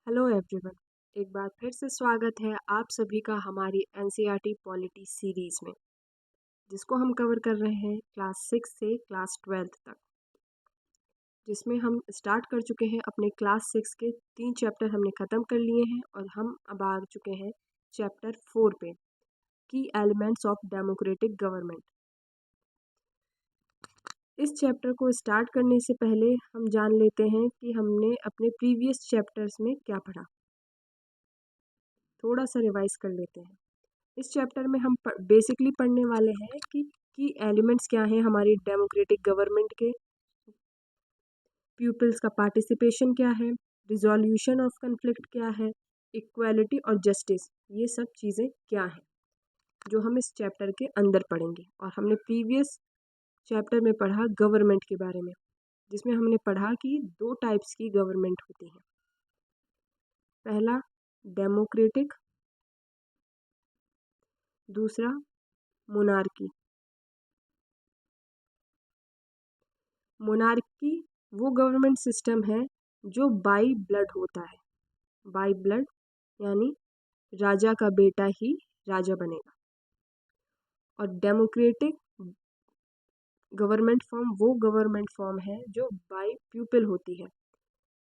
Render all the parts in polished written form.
Hello everyone. एक बार फिर से स्वागत है आप सभी का हमारी एनसीईआरटी पॉलिटी सीरीज में, जिसको हम कवर कर रहे हैं क्लास 6 से क्लास 12 तक, जिसमें हम स्टार्ट कर चुके हैं अपने क्लास 6 के 3 चैप्टर हमने ख़त्म कर लिए हैं और हम अब आ चुके हैं चैप्टर 4 पे, की एलिमेंट्स ऑफ डेमोक्रेटिक गवर्नमेंट। इस चैप्टर को स्टार्ट करने से पहले हम जान लेते हैं कि हमने अपने प्रीवियस चैप्टर्स में क्या पढ़ा। थोड़ा सा रिवाइज कर लेते हैं। इस चैप्टर में हम बेसिकली पढ़ने वाले हैं कि एलिमेंट्स क्या हैं हमारी डेमोक्रेटिक गवर्नमेंट के, पीपल्स का पार्टिसिपेशन क्या है, रिजोल्यूशन ऑफ कन्फ्लिक्ट क्या है, इक्वालिटी और जस्टिस, ये सब चीज़ें क्या हैं जो हम इस चैप्टर के अंदर पढ़ेंगे। और हमने प्रीवियस चैप्टर में पढ़ा गवर्नमेंट के बारे में, जिसमें हमने पढ़ा कि 2 टाइप्स की गवर्नमेंट होती है। पहला डेमोक्रेटिक, दूसरा मोनार्की। मोनार्की वो गवर्नमेंट सिस्टम है जो बाई ब्लड होता है। बाई ब्लड यानी राजा का बेटा ही राजा बनेगा। और डेमोक्रेटिक गवर्नमेंट फॉर्म वो गवर्नमेंट फॉर्म है जो बाई पीपल होती है।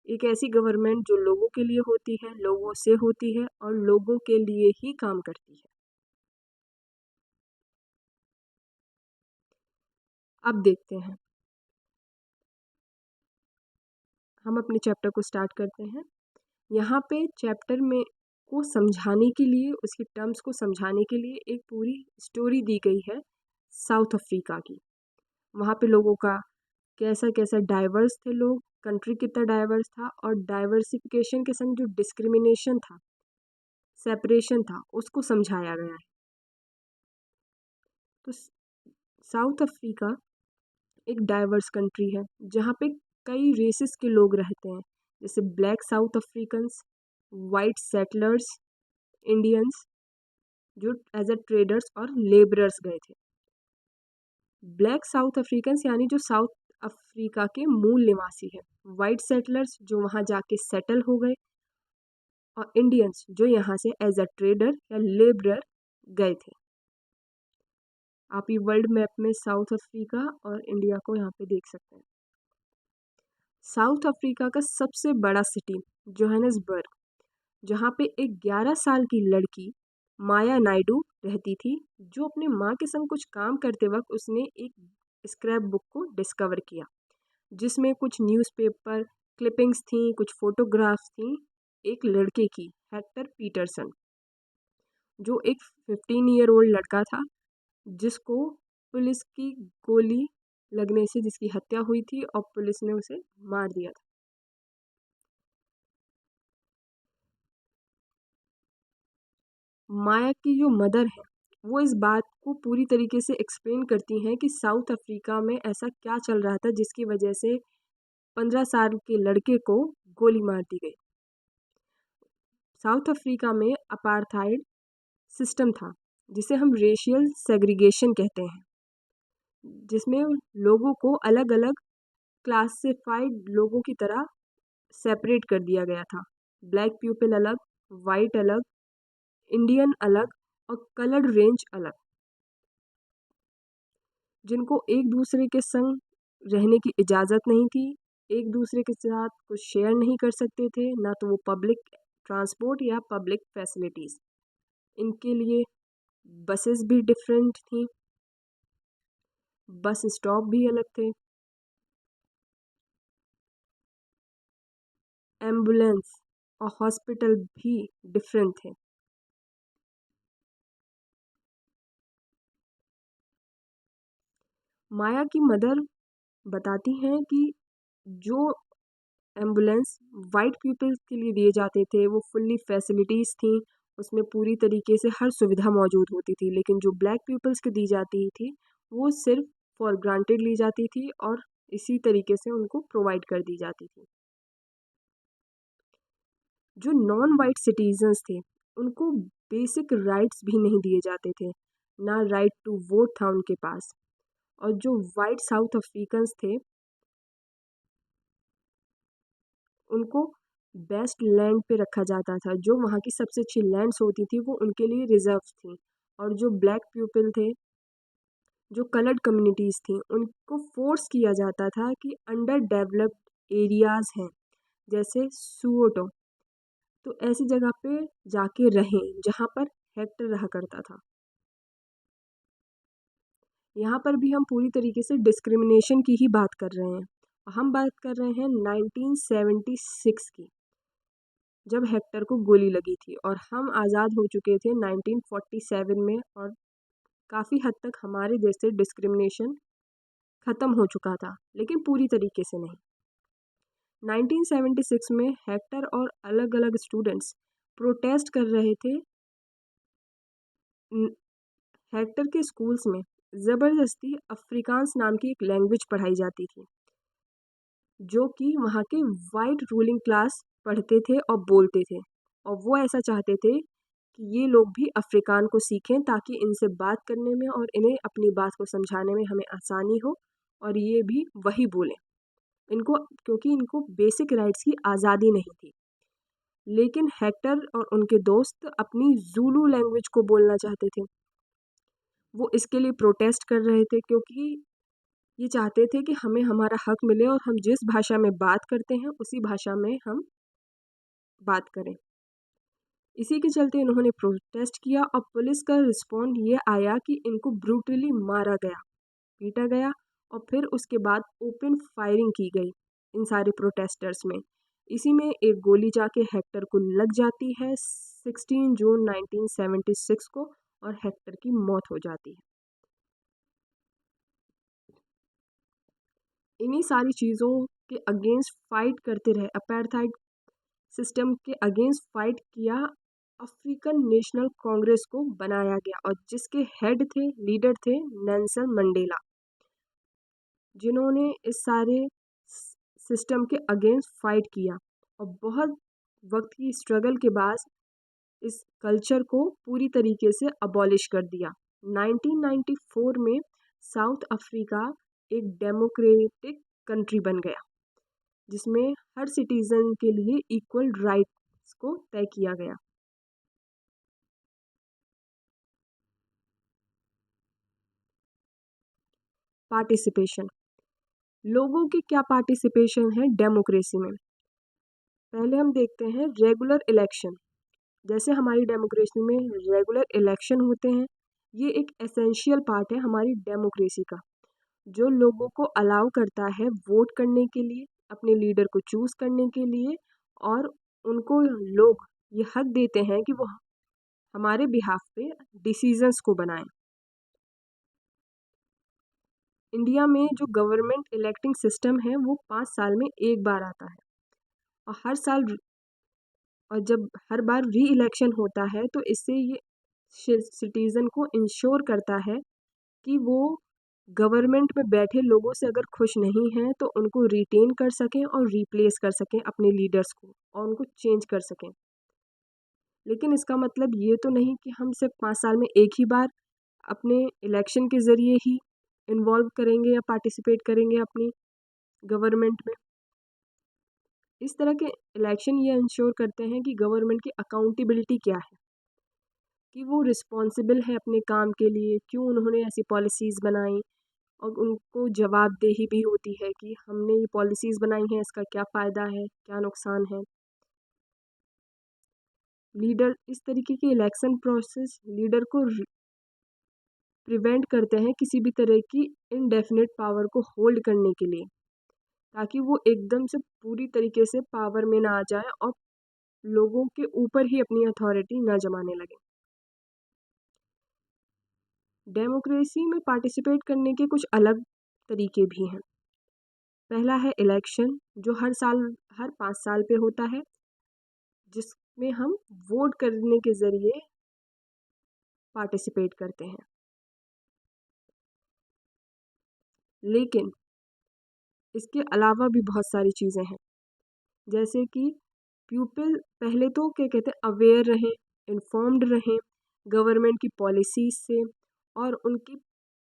एक ऐसी गवर्नमेंट जो लोगों के लिए होती है, लोगों से होती है और लोगों के लिए ही काम करती है। अब देखते हैं, हम अपने चैप्टर को स्टार्ट करते हैं। यहाँ पे चैप्टर में को समझाने के लिए, उसकी टर्म्स को समझाने के लिए एक पूरी स्टोरी दी गई है साउथ अफ्रीका की। वहाँ पे लोगों का कैसा कैसा डाइवर्स थे लोग, कंट्री कितना डाइवर्स था, और डाइवर्सिफिकेशन के संग जो डिस्क्रिमिनेशन था, सेपरेशन था, उसको समझाया गया है। तो साउथ अफ्रीका एक डाइवर्स कंट्री है जहाँ पे कई रेसेस के लोग रहते हैं, जैसे black south Africans, white settlers, Indians जो एज अ ट्रेडर्स और लेबरर्स गए थे। ब्लैक साउथ अफ्रीकन्स यानी जो साउथ अफ्रीका के मूल निवासी है, वाइट सेटलर्स जो वहाँ जाके सेटल हो गए, और इंडियंस जो यहाँ से एज अ ट्रेडर या लेबरर गए थे। आप ये वर्ल्ड मैप में साउथ अफ्रीका और इंडिया को यहाँ पे देख सकते हैं। साउथ अफ्रीका का सबसे बड़ा सिटी जोहानिसबर्ग, जहाँ पे एक 11 साल की लड़की माया नायडू रहती थी, जो अपने माँ के संग कुछ काम करते वक्त उसने एक स्क्रैप बुक को डिस्कवर किया, जिसमें कुछ न्यूज़पेपर क्लिपिंग्स थी, कुछ फोटोग्राफ्स थी एक लड़के की, हेक्टर पीटरसन, जो एक 15 ईयर ओल्ड लड़का था, जिसको पुलिस की गोली लगने से जिसकी हत्या हुई थी और पुलिस ने उसे मार दिया था। माया की जो मदर है वो इस बात को पूरी तरीके से एक्सप्लेन करती हैं कि साउथ अफ्रीका में ऐसा क्या चल रहा था जिसकी वजह से 15 साल के लड़के को गोली मार दी गई। साउथ अफ्रीका में अपार्थाइड सिस्टम था, जिसे हम रेशियल सेग्रीगेशन कहते हैं, जिसमें लोगों को अलग अलग क्लासिफाइड लोगों की तरह सेपरेट कर दिया गया था। ब्लैक पीपल अलग, वाइट अलग, इंडियन अलग और कलर्ड रेंज अलग, जिनको एक दूसरे के संग रहने की इजाज़त नहीं थी, एक दूसरे के साथ कुछ शेयर नहीं कर सकते थे, ना तो वो पब्लिक ट्रांसपोर्ट या पब्लिक फैसिलिटीज़। इनके लिए बसेस भी डिफरेंट थी, बस स्टॉप भी अलग थे, एम्बुलेंस और हॉस्पिटल भी डिफरेंट थे। माया की मदर बताती हैं कि जो एम्बुलेंस वाइट पीपल्स के लिए दिए जाते थे वो फुल्ली फैसिलिटीज़ थी, उसमें पूरी तरीके से हर सुविधा मौजूद होती थी, लेकिन जो ब्लैक पीपल्स को दी जाती थी वो सिर्फ फॉर ग्रांटेड ली जाती थी और इसी तरीके से उनको प्रोवाइड कर दी जाती थी। जो नॉन वाइट सिटीजन्स थे उनको बेसिक राइट्स भी नहीं दिए जाते थे, ना राइट टू वोट था उनके पास। और जो वाइट साउथ अफ्रीकन्स थे उनको बेस्ट लैंड पे रखा जाता था। जो वहाँ की सबसे अच्छी लैंड्स होती थी वो उनके लिए रिजर्व थी। और जो ब्लैक पीपल थे, जो कलर्ड कम्युनिटीज़ थी, उनको फोर्स किया जाता था कि अंडर डेवलप्ड एरियाज़ हैं जैसे सुओटो, तो ऐसी जगह पे जाके रहें जहाँ पर हेक्टर रहा करता था। यहाँ पर भी हम पूरी तरीके से डिस्क्रिमिनेशन की ही बात कर रहे हैं। हम बात कर रहे हैं 1976 की, जब हेक्टर को गोली लगी थी, और हम आज़ाद हो चुके थे 1947 में, और काफ़ी हद तक हमारे देश से डिस्क्रिमिनेशन ख़त्म हो चुका था, लेकिन पूरी तरीके से नहीं। 1976 में हेक्टर और अलग अलग स्टूडेंट्स प्रोटेस्ट कर रहे थे। हेक्टर के स्कूल्स में ज़बरदस्ती अफ्रीकांस नाम की एक लैंग्वेज पढ़ाई जाती थी, जो कि वहाँ के वाइट रूलिंग क्लास पढ़ते थे और बोलते थे, और वो ऐसा चाहते थे कि ये लोग भी अफ्रीकान को सीखें ताकि इनसे बात करने में और इन्हें अपनी बात को समझाने में हमें आसानी हो, और ये भी वही बोलें इनको, क्योंकि इनको बेसिक राइट्स की आज़ादी नहीं थी। लेकिन हेक्टर और उनके दोस्त अपनी ज़ूलू लैंग्वेज को बोलना चाहते थे। वो इसके लिए प्रोटेस्ट कर रहे थे, क्योंकि ये चाहते थे कि हमें हमारा हक मिले और हम जिस भाषा में बात करते हैं उसी भाषा में हम बात करें। इसी के चलते इन्होंने प्रोटेस्ट किया, और पुलिस का रिस्पॉन्ड ये आया कि इनको ब्रूटली मारा गया, पीटा गया, और फिर उसके बाद ओपन फायरिंग की गई इन सारे प्रोटेस्टर्स में। इसी में एक गोली जाके हेक्टर को लग जाती है 16 जून 1976 को, और हेक्टर की मौत हो जाती है। इन्हीं सारी चीज़ों के अगेंस्ट फाइट करते रहे, अपार्थाइड सिस्टम के अगेंस्ट फाइट किया, अफ्रीकन नेशनल कांग्रेस को बनाया गया, और जिसके हेड थे, लीडर थे नेल्सन मंडेला, जिन्होंने इस सारे सिस्टम के अगेंस्ट फाइट किया, और बहुत वक्त की स्ट्रगल के बाद इस कल्चर को पूरी तरीके से अबॉलिश कर दिया। 1994 में साउथ अफ्रीका एक डेमोक्रेटिक कंट्री बन गया, जिसमें हर सिटीजन के लिए इक्वल राइट्स को तय किया गया। पार्टिसिपेशन, लोगों की क्या पार्टिसिपेशन है डेमोक्रेसी में। पहले हम देखते हैं रेगुलर इलेक्शन। जैसे हमारी डेमोक्रेसी में रेगुलर इलेक्शन होते हैं, ये एक एसेंशियल पार्ट है हमारी डेमोक्रेसी का, जो लोगों को अलाउ करता है वोट करने के लिए, अपने लीडर को चूज़ करने के लिए, और उनको लोग ये हक देते हैं कि वो हमारे बिहाफ पे डिसीजंस को बनाएं। इंडिया में जो गवर्नमेंट इलेक्टिंग सिस्टम है वो 5 साल में एक बार आता है, और हर साल, और जब हर बार री इलेक्शन होता है तो इससे ये सिटीज़न को इंश्योर करता है कि वो गवर्नमेंट में बैठे लोगों से अगर खुश नहीं हैं तो उनको रिटेन कर सकें और रिप्लेस कर सकें अपने लीडर्स को, और उनको चेंज कर सकें। लेकिन इसका मतलब ये तो नहीं कि हम सिर्फ 5 साल में एक ही बार अपने इलेक्शन के ज़रिए ही इन्वॉल्व करेंगे या पार्टिसिपेट करेंगे अपनी गवर्नमेंट में। इस तरह के इलेक्शन ये इंश्योर करते हैं कि गवर्नमेंट की अकाउंटेबिलिटी क्या है, कि वो रिस्पॉन्सिबल है अपने काम के लिए, क्यों उन्होंने ऐसी पॉलिसीज़ बनाई, और उनको जवाबदेही भी होती है कि हमने ये पॉलिसीज़ बनाई हैं, इसका क्या फ़ायदा है, क्या नुकसान है। लीडर, इस तरीके के इलेक्शन प्रोसेस लीडर को प्रिवेंट करते हैं किसी भी तरह की इनडेफिनिट पावर को होल्ड करने के लिए, ताकि वो एकदम से पूरी तरीके से पावर में ना आ जाए और लोगों के ऊपर ही अपनी अथॉरिटी ना जमाने लगे। डेमोक्रेसी में पार्टिसिपेट करने के कुछ अलग तरीके भी हैं। पहला है इलेक्शन, जो हर 5 साल पे होता है, जिसमें हम वोट करने के ज़रिए पार्टिसिपेट करते हैं। लेकिन इसके अलावा भी बहुत सारी चीज़ें हैं, जैसे कि पीपल पहले तो क्या कहते हैं, अवेयर रहें, इन्फॉर्म्ड रहें गवर्नमेंट की पॉलिसीज़ से, और उनकी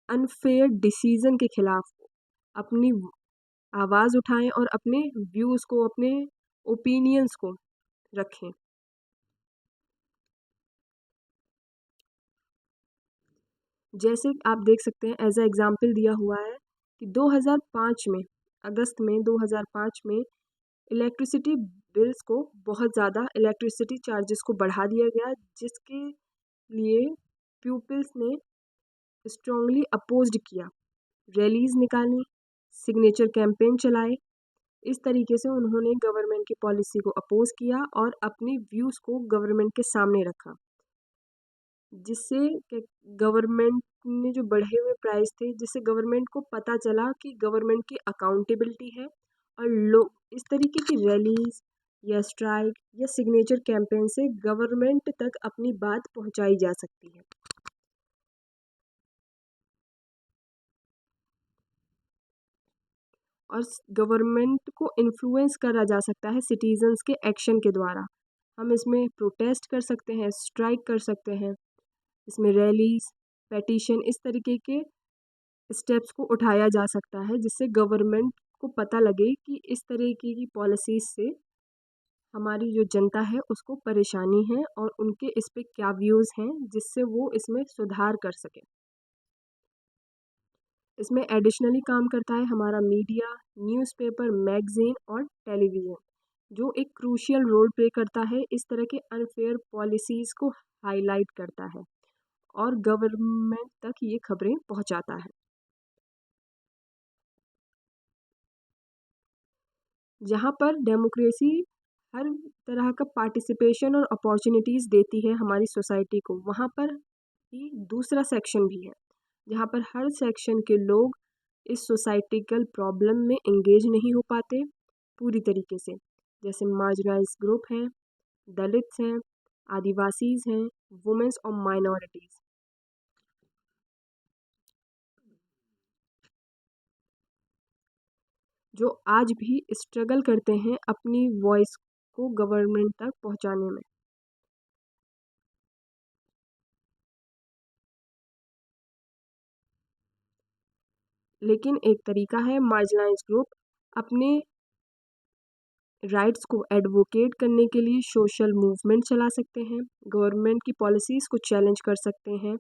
अनफेयर डिसीज़न के खिलाफ अपनी आवाज़ उठाएं और अपने व्यूज़ को, अपने ओपिनियंस को रखें। जैसे आप देख सकते हैं एज अ एग्जाम्पल दिया हुआ है कि 2005 में, अगस्त में 2005 में इलेक्ट्रिसिटी बिल्स को बहुत ज़्यादा, इलेक्ट्रिसिटी चार्जेस को बढ़ा दिया गया, जिसके लिए पीपल्स ने स्ट्रांगली अपोज्ड किया, रैलीज निकाली, सिग्नेचर कैंपेन चलाए। इस तरीके से उन्होंने गवर्नमेंट की पॉलिसी को अपोज किया और अपनी व्यूज़ को गवर्नमेंट के सामने रखा, जिससे गवर्नमेंट ने जो बढ़े हुए प्राइस थे, जिससे गवर्नमेंट को पता चला कि गवर्नमेंट की अकाउंटेबिलिटी है और लोग इस तरीके की रैलीज या स्ट्राइक या सिग्नेचर कैंपेन से गवर्नमेंट तक अपनी बात पहुंचाई जा सकती है। और गवर्नमेंट को इन्फ्लुएंस करा जा सकता है सिटीजन्स के एक्शन के द्वारा। हम इसमें प्रोटेस्ट कर सकते हैं, स्ट्राइक कर सकते हैं, इसमें रैलीज, पेटिशन, इस तरीके के स्टेप्स को उठाया जा सकता है, जिससे गवर्नमेंट को पता लगे कि इस तरीके की पॉलिसीज से हमारी जो जनता है उसको परेशानी है और उनके इस पे क्या व्यूज़ हैं, जिससे वो इसमें सुधार कर सके। इसमें एडिशनली काम करता है हमारा मीडिया, न्यूज़पेपर, मैगज़ीन और टेलीविज़न, जो एक क्रूशियल रोल प्ले करता है, इस तरह के अनफेयर पॉलिसीज़ को हाईलाइट करता है और गवर्नमेंट तक ये खबरें पहुंचाता है। जहाँ पर डेमोक्रेसी हर तरह का पार्टिसिपेशन और अपॉर्चुनिटीज़ देती है हमारी सोसाइटी को, वहाँ पर ही दूसरा सेक्शन भी है, जहाँ पर हर सेक्शन के लोग इस सोसाइटिकल प्रॉब्लम में एंगेज नहीं हो पाते पूरी तरीके से। जैसे मार्जिनाइज ग्रुप हैं, दलित्स हैं, आदिवासीज़ हैं, वुमेंस और माइनॉरिटीज़, जो आज भी स्ट्रगल करते हैं अपनी वॉइस को गवर्नमेंट तक पहुंचाने में। लेकिन एक तरीका है मार्जिनाइज ग्रुप अपने राइट्स को एडवोकेट करने के लिए सोशल मूवमेंट चला सकते हैं, गवर्नमेंट की पॉलिसीज़ को चैलेंज कर सकते हैं,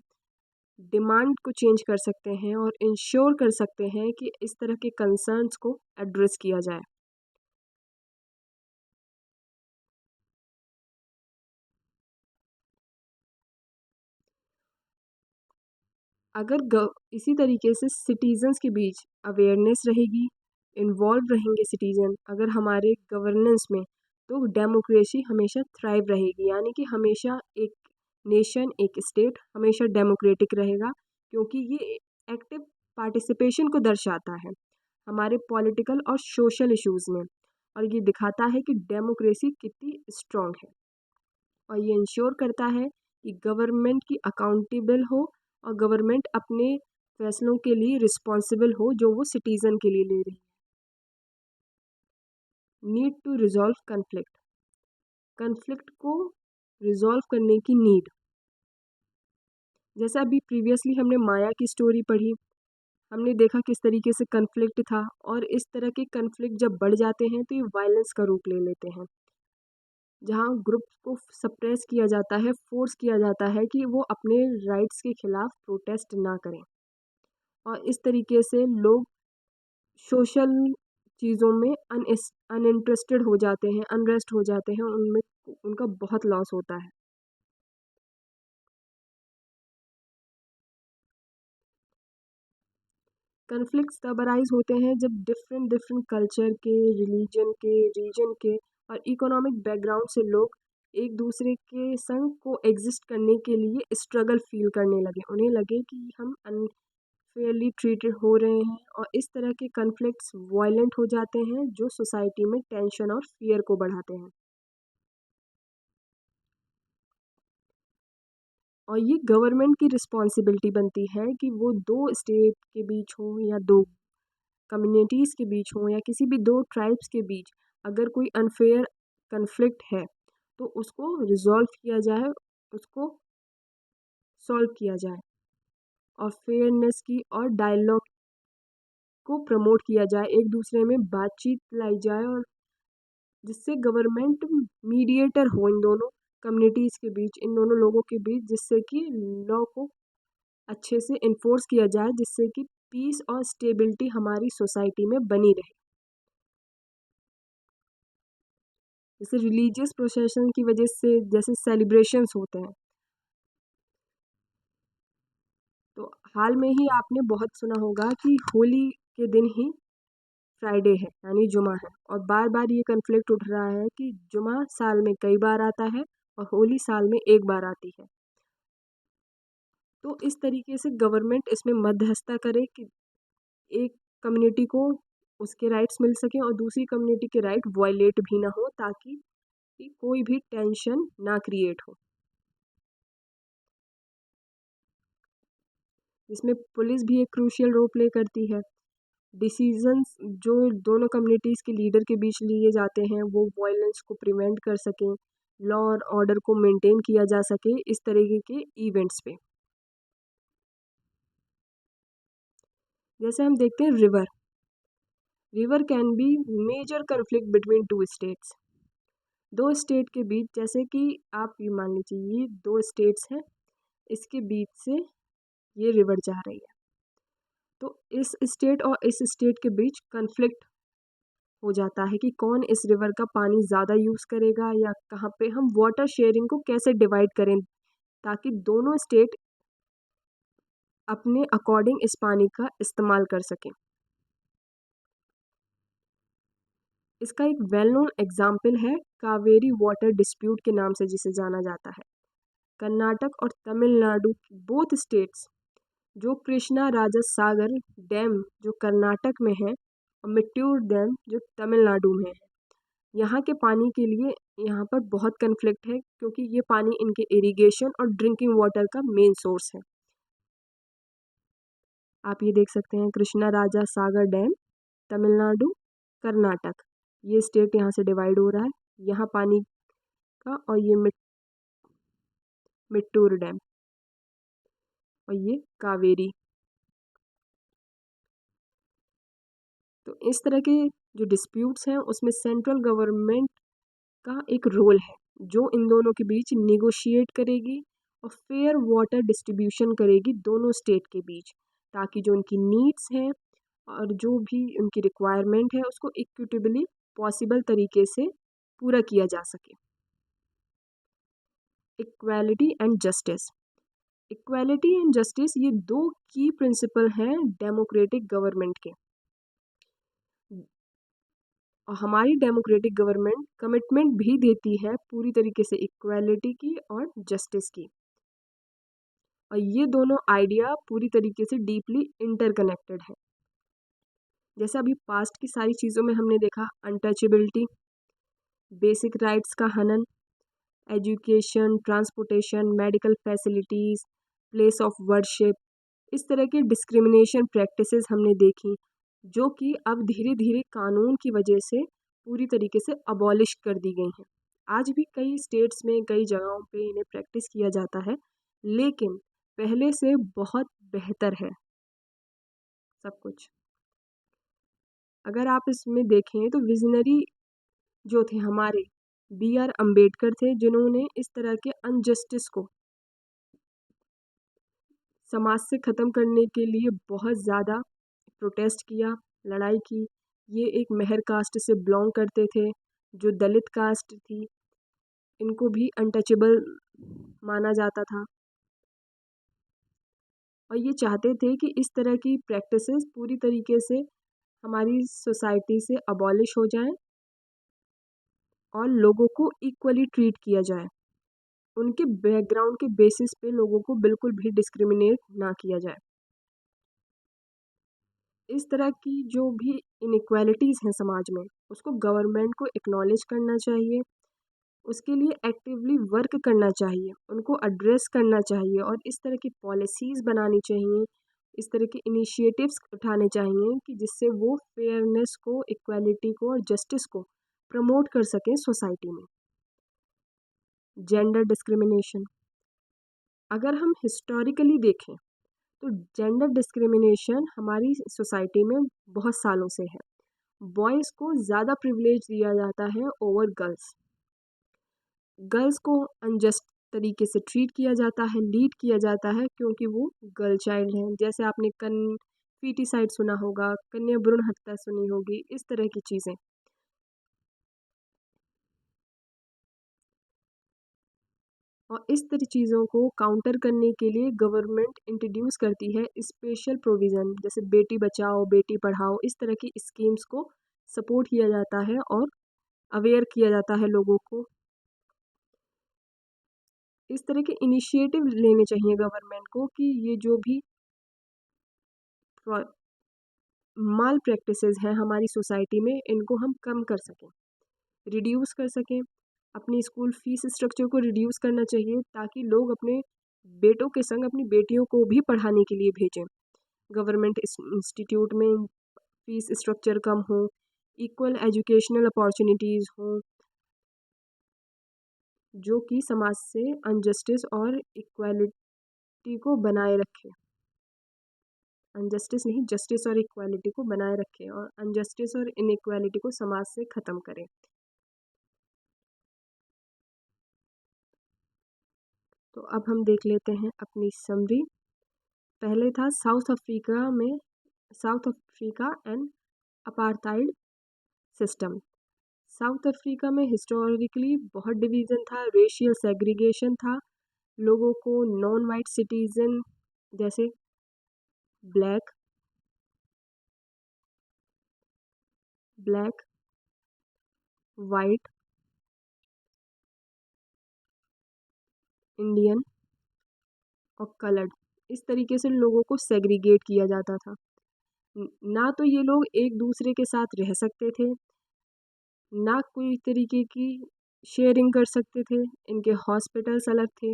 डिमांड को चेंज कर सकते हैं और इंश्योर कर सकते हैं कि इस तरह के कंसर्न्स को एड्रेस किया जाए। अगर इसी तरीके से सिटीजन्स के बीच अवेयरनेस रहेगी, इन्वॉल्व रहेंगे सिटीजन अगर हमारे गवर्नेंस में, तो डेमोक्रेसी हमेशा थ्राइव रहेगी, यानी कि हमेशा एक नेशन, एक स्टेट हमेशा डेमोक्रेटिक रहेगा, क्योंकि ये एक्टिव पार्टिसिपेशन को दर्शाता है हमारे पॉलिटिकल और सोशल इश्यूज़ में, और ये दिखाता है कि डेमोक्रेसी कितनी स्ट्रॉन्ग है, और ये इंश्योर करता है कि गवर्नमेंट की अकाउंटेबल हो और गवर्नमेंट अपने फैसलों के लिए रिस्पॉन्सिबल हो जो वो सिटीज़न के लिए ले रही है। Need to resolve conflict, conflict को रिजॉल्व करने की नीड। जैसे अभी प्रीवियसली हमने माया की स्टोरी पढ़ी, हमने देखा किस तरीके से कन्फ्लिक्ट था, और इस तरह के कन्फ्लिक्ट जब बढ़ जाते हैं तो ये वायलेंस का रूप ले लेते हैं, जहाँ ग्रुप को सप्रेस किया जाता है, फोर्स किया जाता है कि वो अपने राइट्स के खिलाफ प्रोटेस्ट ना करें, और इस तरीके से लोग सोशल चीज़ों में अनइंटरेस्टेड हो जाते हैं, अनरेस्ट हो जाते हैं, उनमें उनका बहुत लॉस होता है। कन्फ्लिक्ट्स तब अराइज होते हैं जब डिफरेंट डिफरेंट कल्चर के, रिलीजन के, रीजन के और इकोनॉमिक बैकग्राउंड से लोग एक दूसरे के संग को एग्जिस्ट करने के लिए स्ट्रगल फील करने लगे, उन्हें लगे कि हम अनफेयरली ट्रीटेड हो रहे हैं, और इस तरह के कन्फ्लिक्ट्स वायलेंट हो जाते हैं जो सोसाइटी में टेंशन और फियर को बढ़ाते हैं। और ये गवर्नमेंट की रिस्पॉन्सिबिलिटी बनती है कि वो दो स्टेट के बीच हो या दो कम्युनिटीज़ के बीच हो या किसी भी दो ट्राइब्स के बीच अगर कोई अनफेयर कन्फ्लिक्ट है तो उसको रिजॉल्व किया जाए, उसको सॉल्व किया जाए, और फेयरनेस की और डायलॉग को प्रमोट किया जाए, एक दूसरे में बातचीत लाई जाए और जिससे गवर्नमेंट मीडिएटर हो इन दोनों कम्युनिटीज़ के बीच, इन दोनों लोगों के बीच, जिससे कि लॉ को अच्छे से इन्फोर्स किया जाए, जिससे कि पीस और स्टेबिलिटी हमारी सोसाइटी में बनी रहे। जैसे रिलीजियस प्रोसेशन की वजह से जैसे सेलिब्रेशंस होते हैं, तो हाल में ही आपने बहुत सुना होगा कि होली के दिन ही फ्राइडे है यानी जुमा है, और बार बार ये कन्फ्लिक्ट उठ रहा है कि जुमा साल में कई बार आता है और होली साल में एक बार आती है। तो इस तरीके से गवर्नमेंट इसमें मध्यस्थता करे कि एक कम्युनिटी को उसके राइट्स मिल सकें और दूसरी कम्युनिटी के राइट वायलेट भी ना हो, ताकि कोई भी टेंशन ना क्रिएट हो। इसमें पुलिस भी एक क्रूशियल रोल प्ले करती है। डिसीजंस जो दोनों कम्युनिटीज़ के लीडर के बीच लिए जाते हैं वो वायलेंस को प्रिवेंट कर सकें, लॉ और ऑर्डर को मेंटेन किया जा सके इस तरीके के इवेंट्स पे। जैसे हम देखते हैं river, river can be major conflict between two states. दो स्टेट के बीच, जैसे कि आप ये मान लीजिए ये दो स्टेट्स हैं, इसके बीच से ये रिवर जा रही है, तो इस स्टेट और इस स्टेट के बीच कन्फ्लिक्ट हो जाता है कि कौन इस रिवर का पानी ज़्यादा यूज़ करेगा, या कहाँ पे हम वाटर शेयरिंग को कैसे डिवाइड करें ताकि दोनों स्टेट अपने अकॉर्डिंग इस पानी का इस्तेमाल कर सकें। इसका एक वेल नोन एग्जाम्पल है कावेरी वाटर डिस्प्यूट के नाम से जिसे जाना जाता है। कर्नाटक और तमिलनाडु बोथ स्टेट्स जो कृष्णा राजा सागर डैम जो कर्नाटक में है और मिट्टूर डैम जो तमिलनाडु में है, यहाँ के पानी के लिए यहाँ पर बहुत कन्फ्लिक्ट है, क्योंकि ये पानी इनके इरिगेशन और ड्रिंकिंग वाटर का मेन सोर्स है। आप ये देख सकते हैं कृष्णा राजा सागर डैम, तमिलनाडु, कर्नाटक, ये स्टेट यहाँ से डिवाइड हो रहा है, यहाँ पानी का, और ये मिट्टूर डैम और ये कावेरी। तो इस तरह के जो डिस्प्यूट्स हैं उसमें सेंट्रल गवर्नमेंट का एक रोल है, जो इन दोनों के बीच निगोशिएट करेगी और फेयर वाटर डिस्ट्रीब्यूशन करेगी दोनों स्टेट के बीच, ताकि जो उनकी नीड्स हैं और जो भी उनकी रिक्वायरमेंट है उसको इक्विटेबली पॉसिबल तरीके से पूरा किया जा सके। Equality and justice, equality and justice ये दो की प्रिंसिपल हैं डेमोक्रेटिक गवर्नमेंट के, और हमारी डेमोक्रेटिक गवर्नमेंट कमिटमेंट भी देती है पूरी तरीके से इक्वालिटी की और जस्टिस की, और ये दोनों आइडिया पूरी तरीके से डीपली इंटरकनेक्टेड है। जैसे अभी पास्ट की सारी चीज़ों में हमने देखा अनटचेबिलिटी, बेसिक राइट्स का हनन, education, transportation, medical facilities, place of worship, इस तरह के डिस्क्रिमिनेशन प्रैक्टिसेस हमने देखी, जो कि अब धीरे धीरे कानून की वजह से पूरी तरीके से अबॉलिश कर दी गई हैं। आज भी कई स्टेट्स में कई जगहों पे इन्हें प्रैक्टिस किया जाता है, लेकिन पहले से बहुत बेहतर है सब कुछ। अगर आप इसमें देखें तो विजनरी जो थे हमारे बी आर अम्बेडकर थे, जिन्होंने इस तरह के अनजस्टिस को समाज से ख़त्म करने के लिए बहुत ज़्यादा प्रोटेस्ट किया, लड़ाई की। ये एक मेहर कास्ट से बिलोंग करते थे, जो दलित कास्ट थी, इनको भी अनटचेबल माना जाता था, और ये चाहते थे कि इस तरह की प्रैक्टिसेस पूरी तरीके से हमारी सोसाइटी से अबॉलिश हो जाएं और लोगों को इक्वली ट्रीट किया जाए, उनके बैकग्राउंड के बेसिस पे लोगों को बिल्कुल भी डिस्क्रिमिनेट ना किया जाए। इस तरह की जो भी इनइक्वालिटीज़ हैं समाज में, उसको गवर्नमेंट को एक्नॉलेज करना चाहिए, उसके लिए एक्टिवली वर्क करना चाहिए, उनको एड्रेस करना चाहिए, और इस तरह की पॉलिसीज़ बनानी चाहिए, इस तरह के इनिशिएटिव्स उठाने चाहिए कि जिससे वो फेयरनेस को, इक्वालिटी को और जस्टिस को प्रमोट कर सकें सोसाइटी में। जेंडर डिस्क्रिमिनेशन, अगर हम हिस्टोरिकली देखें तो जेंडर डिस्क्रिमिनेशन हमारी सोसाइटी में बहुत सालों से है, बॉयज़ को ज़्यादा प्रिविलेज दिया जाता है ओवर गर्ल्स। गर्ल्स को अनजस्ट तरीके से ट्रीट किया जाता है, लीड किया जाता है क्योंकि वो गर्ल चाइल्ड हैं। जैसे आपने फीटिसाइड सुना होगा, कन्या भ्रूण हत्या सुनी होगी, इस तरह की चीज़ें। और इस तरह चीज़ों को काउंटर करने के लिए गवर्नमेंट इंट्रोड्यूस करती है स्पेशल प्रोविज़न, जैसे बेटी बचाओ बेटी पढ़ाओ, इस तरह की स्कीम्स को सपोर्ट किया जाता है और अवेयर किया जाता है लोगों को। इस तरह के इनिशिएटिव लेने चाहिए गवर्नमेंट को कि ये जो भी माल प्रैक्टिसेस हैं हमारी सोसाइटी में, इनको हम कम कर सकें, रिड्यूस कर सकें। अपनी स्कूल फीस स्ट्रक्चर को रिड्यूस करना चाहिए ताकि लोग अपने बेटों के संग अपनी बेटियों को भी पढ़ाने के लिए भेजें। गवर्नमेंट इंस्टीट्यूट में फीस स्ट्रक्चर कम हो, इक्वल एजुकेशनल अपॉर्चुनिटीज़ हों, जो कि समाज से अनजस्टिस और इक्वालिटी को बनाए रखे। अनजस्टिस नहीं, जस्टिस और इक्वालिटी को बनाए रखे और अनजस्टिस और इनइक्वालिटी को समाज से ख़त्म करें। तो अब हम देख लेते हैं अपनी समरी। पहले था south Africa and apartheid system. South Africa में हिस्टोरिकली बहुत डिवीज़न था, रेशियल सेग्रीगेशन था, लोगों को नॉन वाइट सिटीज़न जैसे ब्लैक ब्लैक वाइट इंडियन और कलर्ड, इस तरीके से लोगों को सेग्रीगेट किया जाता था। ना तो ये लोग एक दूसरे के साथ रह सकते थे, ना कोई तरीके की शेयरिंग कर सकते थे, इनके हॉस्पिटल्स अलग थे,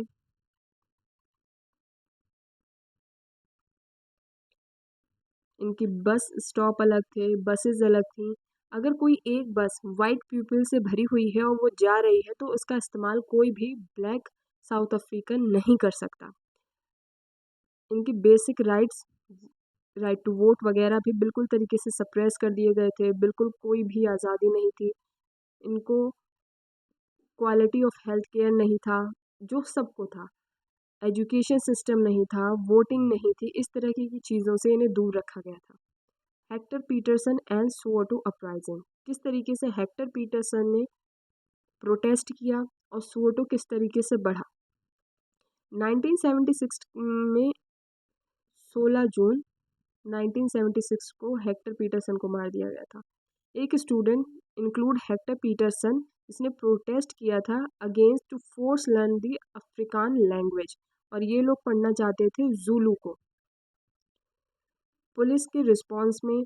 इनकी बस स्टॉप अलग थे, बसेस अलग थी। अगर कोई एक बस वाइट पीपल से भरी हुई है और वो जा रही है तो उसका इस्तेमाल कोई भी ब्लैक साउथ अफ्रीकन नहीं कर सकता। इनकी basic rights, right to vote वगैरह भी बिल्कुल तरीके से सप्रेस कर दिए गए थे, बिल्कुल कोई भी आज़ादी नहीं थी। इनको क्वालिटी ऑफ हेल्थ केयर नहीं था, जो सबको था। एजुकेशन सिस्टम नहीं था, वोटिंग नहीं थी, इस तरह की चीज़ों से इन्हें दूर रखा गया था। हेक्टर पीटरसन एंड सोवोटो अपराइजिंग, किस तरीके से हेक्टर पीटरसन ने प्रोटेस्ट किया और सोवोटो किस तरीके से बढ़ा। 1976 में 16 जून 1976 को हेक्टर पीटरसन को मार दिया गया था। एक स्टूडेंट इंक्लूड हेक्टर पीटरसन, इसने प्रोटेस्ट किया था against to force learn the Afrikaans language, और ये लोग पढ़ना चाहते थे जूलू को। पुलिस के रिस्पांस में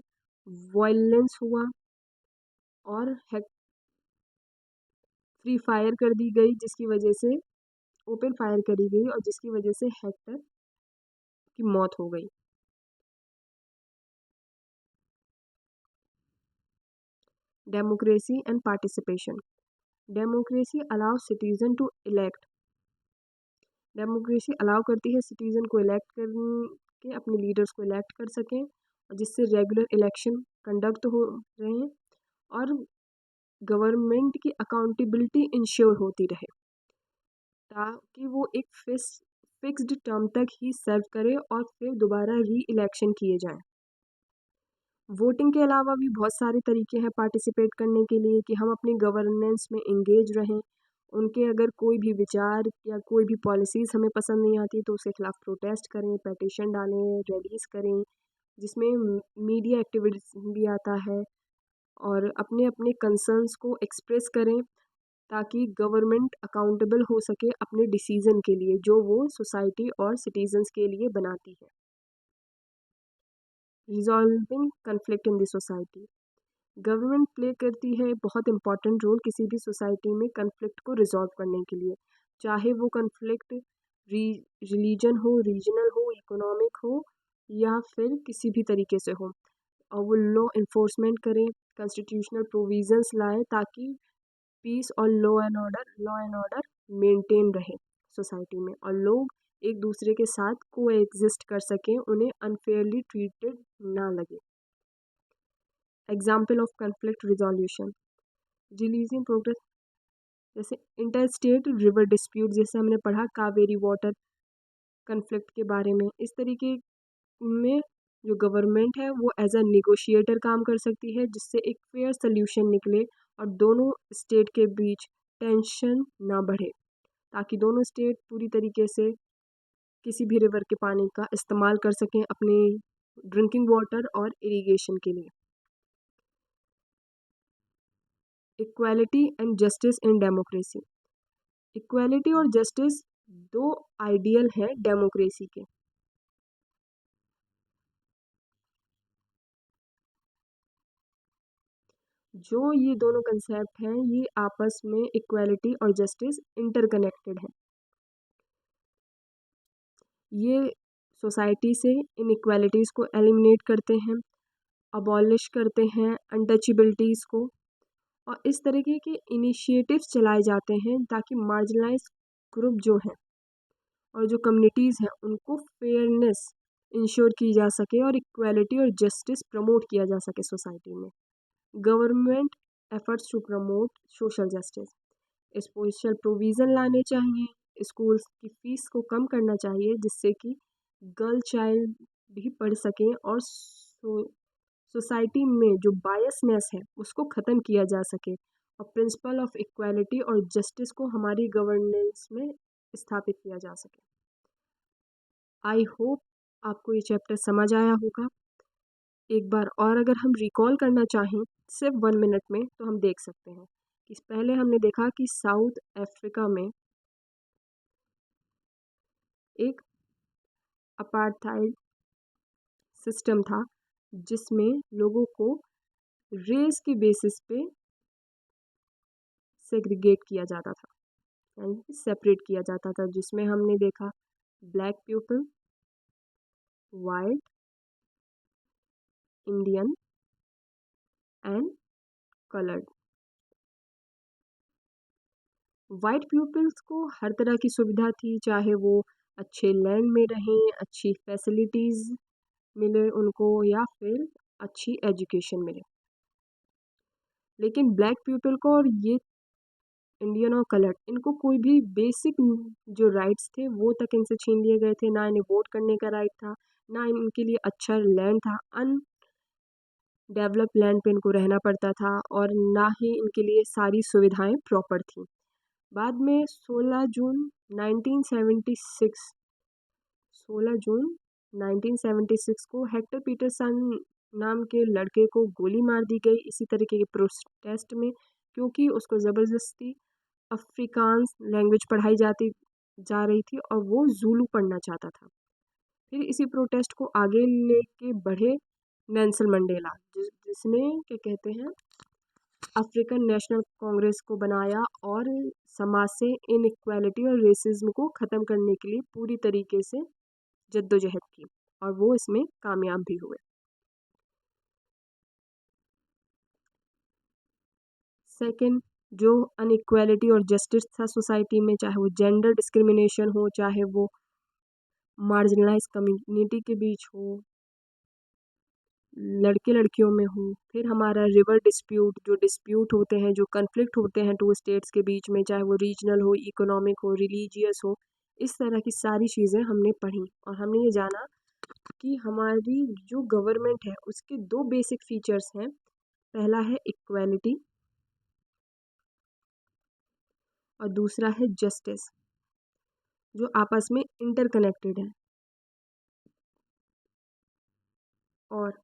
वायलेंस हुआ और फ्री फायर कर दी गई, जिसकी वजह से ओपन फायर करी गई और जिसकी वजह से हेक्टर की मौत हो गई। Democracy and participation. Democracy allow citizen to elect. Democracy allow करती है सिटीजन को इलेक्ट करके अपने लीडर्स को इलेक्ट कर सकें, और जिससे रेगुलर इलेक्शन कंडक्ट हो रहे हैं और गवर्नमेंट की अकाउंटेबिलिटी इंश्योर होती रहे, ताकि वो एक फिक्स्ड टर्म तक ही सर्व करे और फिर दोबारा री इलेक्शन किए जाएं। वोटिंग के अलावा भी बहुत सारे तरीके हैं पार्टिसिपेट करने के लिए कि हम अपनी गवर्नेंस में इंगेज रहें। उनके अगर कोई भी विचार या कोई भी पॉलिसीज़ हमें पसंद नहीं आती तो उसके खिलाफ प्रोटेस्ट करें, पेटिशन डालें, रैलीज़ करें, जिसमें मीडिया एक्टिविटीज़ भी आता है, और अपने अपने कंसर्न्स को एक्सप्रेस करें ताकि गवर्नमेंट अकाउंटेबल हो सके अपने डिसीज़न के लिए जो वो सोसाइटी और सिटीजन्स के लिए बनाती है। Resolving conflict in the society. Government play करती है बहुत इंपॉर्टेंट रोल किसी भी सोसाइटी में कन्फ्लिक्ट को रिजॉल्व करने के लिए, चाहे वो कन्फ्लिक्ट रिलीजन हो, रीजनल हो, इकोनॉमिक हो, या फिर किसी भी तरीके से हो। और वो इन्फोर्समेंट करें, कॉन्स्टिट्यूशनल प्रोविजंस लाए ताकि पीस और लॉ एंड ऑर्डर मेंटेन रहे सोसाइटी में, और लोग एक दूसरे के साथ को एग्जिस्ट कर सकें, उन्हें अनफेयरली ट्रीटेड ना लगे। Example of conflict resolution, releasing progress, जैसे इंटर स्टेट रिवर डिस्प्यूट, जैसे हमने पढ़ा कावेरी वाटर कन्फ्लिक्ट के बारे में। इस तरीके में जो गवर्नमेंट है वो एज अ निगोशिएटर काम कर सकती है, जिससे एक फेयर सोल्यूशन निकले और दोनों स्टेट के बीच टेंशन ना बढ़े, ताकि दोनों स्टेट पूरी तरीके से किसी भी रिवर के पानी का इस्तेमाल कर सकें अपने ड्रिंकिंग वाटर और इरिगेशन के लिए। Equality and justice in democracy, equality और जस्टिस दो आइडियल है डेमोक्रेसी के। जो ये दोनों कंसेप्ट हैं ये आपस में इक्वालिटी और जस्टिस इंटरकनेक्टेड है। ये सोसाइटी से इनइक्वालिटीज़ को एलिमिनेट करते हैं, अबॉलिश करते हैं अनटचेबिलिटीज़ को, और इस तरीके के इनिशिएटिव्स चलाए जाते हैं ताकि मार्जिनलाइज ग्रुप जो हैं और जो कम्युनिटीज़ हैं उनको फेयरनेस इंश्योर की जा सके और इक्वालिटी और जस्टिस प्रमोट किया जा सके सोसाइटी में। Government efforts to promote social justice, special provision लाने चाहिए, स्कूल्स की फ़ीस को कम करना चाहिए जिससे कि गर्ल चाइल्ड भी पढ़ सकें और सोसाइटी में जो बायसनेस है उसको ख़त्म किया जा सके और प्रिंसिपल ऑफ इक्वालिटी और जस्टिस को हमारी गवर्नेंस में स्थापित किया जा सके। आई होप आपको ये चैप्टर समझ आया होगा। एक बार और अगर हम रिकॉल करना चाहें सिर्फ 1 मिनट में तो हम देख सकते हैं कि पहले हमने देखा कि साउथ अफ्रीका में एक अपार्थाइड सिस्टम था जिसमें लोगों को रेस के बेसिस पे सेग्रीगेट किया जाता था, यानी सेपरेट किया जाता था, जिसमें हमने देखा black people, white, Indian and coloured. White peoples को हर तरह की सुविधा थी, चाहे वो अच्छे लैंड में रहें, अच्छी फैसिलिटीज़ मिले उनको या फिर अच्छी एजुकेशन मिले। लेकिन ब्लैक पीपल को और ये इंडियन और कलर्ड इनको कोई भी बेसिक जो राइट्स थे वो तक इनसे छीन लिए गए थे। ना इन्हें वोट करने का राइट था, ना इनके लिए अच्छा लैंड था, डेवलप लैंड पे इनको रहना पड़ता था, और ना ही इनके लिए सारी सुविधाएं प्रॉपर थी। बाद में 16 जून 1976 को हेक्टर पीटरसन नाम के लड़के को गोली मार दी गई इसी तरीके के प्रोटेस्ट में, क्योंकि उसको ज़बरदस्ती अफ्रीकांस लैंग्वेज पढ़ाई जाती जा रही थी और वो ज़ूलू पढ़ना चाहता था। फिर इसी प्रोटेस्ट को आगे लेके बढ़े नेल्सन मंडेला, जिसने क्या कहते हैं अफ्रीकन नेशनल कांग्रेस को बनाया और समाज से इनइक्वालिटी और रेसिज्म को ख़त्म करने के लिए पूरी तरीके से जद्दोजहद की और वो इसमें कामयाब भी हुए। सेकंड, जो अनइक्वालिटी और जस्टिस था सोसाइटी में, चाहे वो जेंडर डिस्क्रिमिनेशन हो, चाहे वो मार्जिनलाइज कम्युनिटी के बीच हो, लड़के लड़कियों में हो, फिर हमारा रिवर डिस्प्यूट, जो डिस्प्यूट होते हैं, जो कन्फ्लिक्ट होते हैं टू स्टेट्स के बीच में, चाहे वो रीजनल हो, इकोनॉमिक हो, रिलीजियस हो, इस तरह की सारी चीज़ें हमने पढ़ी और हमने ये जाना कि हमारी जो गवर्नमेंट है उसके दो बेसिक फीचर्स हैं। पहला है इक्वालिटी और दूसरा है जस्टिस, जो आपस में इंटरकनेक्टेड है। और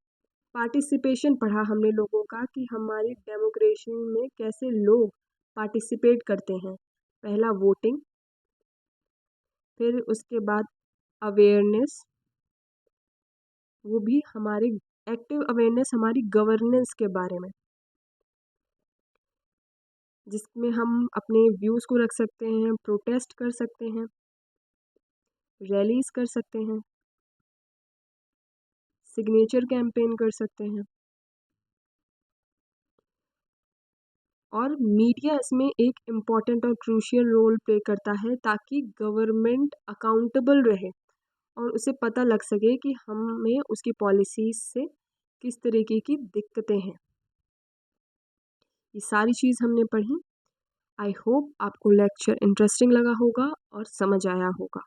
पार्टिसिपेशन पढ़ा हमने लोगों का कि हमारी डेमोक्रेसी में कैसे लोग पार्टिसिपेट करते हैं। पहला वोटिंग, फिर उसके बाद अवेयरनेस, वो भी हमारे एक्टिव अवेयरनेस हमारी गवर्नेंस के बारे में, जिसमें हम अपने व्यूज़ को रख सकते हैं, प्रोटेस्ट कर सकते हैं, रैलीज कर सकते हैं, सिग्नेचर कैंपेन कर सकते हैं, और मीडिया इसमें एक इम्पॉर्टेंट और क्रूशियल रोल प्ले करता है ताकि गवर्नमेंट अकाउंटेबल रहे और उसे पता लग सके कि हमें उसकी पॉलिसीज से किस तरीके की दिक्कतें हैं। ये सारी चीज़ हमने पढ़ी। आई होप आपको लेक्चर इंटरेस्टिंग लगा होगा और समझ आया होगा।